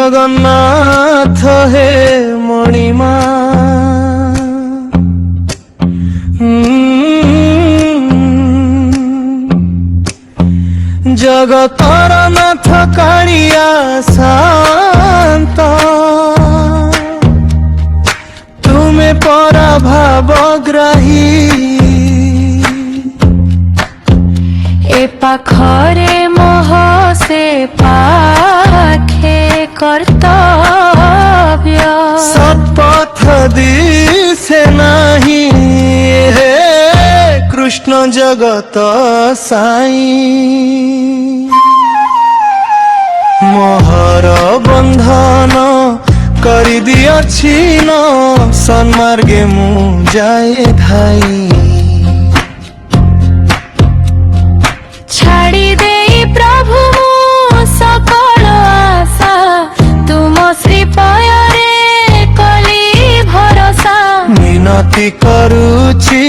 জগন্নাথ হে মণিমা জগতর নাথ কাଳିয়া শান্ত তুমে পরা ভাবগ্রাহী এ পাখরে মোহ সে পাখে কর্তব্য সৎপথ দিশে নাহি হে কৃষ্ণ জগত সাই মোহর বন্ধন করি দিଅছি ন সন্মার্গে মু যাଏ ধাই ছাড়ি দেই প্রভু মু সকল আশা তুম শ্রী পୟରେ কলি ভরসা মিনতি করুছি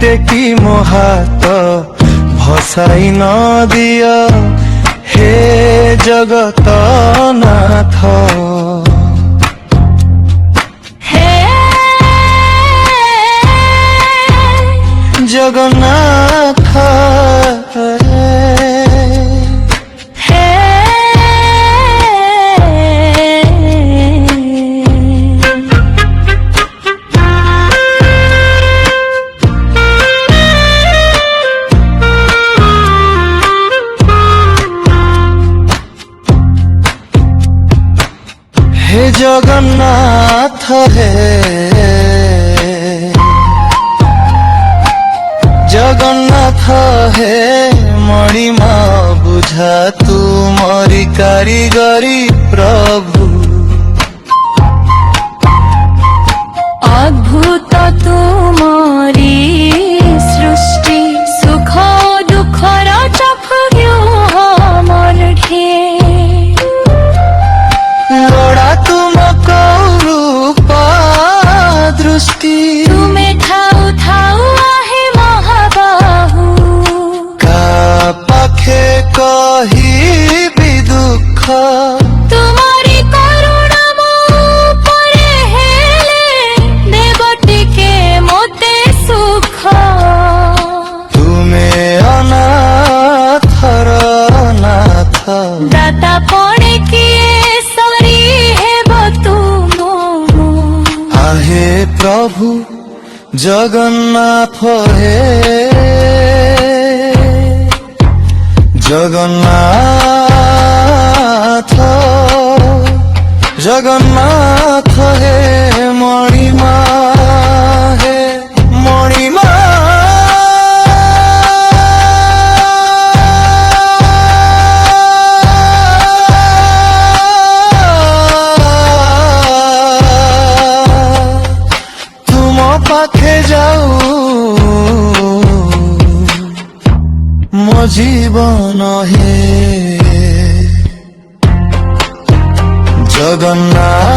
টেকি ମୋ ହାତ ଭସାଇ ନ ଦିଅ হে জগত নাথ হে জগন্নাথ হে হে জগন্নাথ হে জগন্নাথ হে মণিমা বুঝা তুমরি কারিগরি প্রভু অদ্ভুত তুমরি সৃষ্টি সুখ দুঃখর চক্রব্যূহ মর ঢে লোড়া তুম কৌরূপ দৃষ্টি তুমে ঠাউ ঠাউ আহে মহাবাহু কা পাখে কহিবি দুঃখ তুমরি করুণা মো উপরে হেলে দেব টিকে মোতে সুখ তুমে অনাথর নাথ দাতা পড়ে কিয়ে সরি হেব তুম আহে প্রভু জগন্নাথ হে জগন্নাথ জগন্নাথ হে মণিমা হে মণিমা তুম পাখে যাও মো জীবন হে জগন্নাথ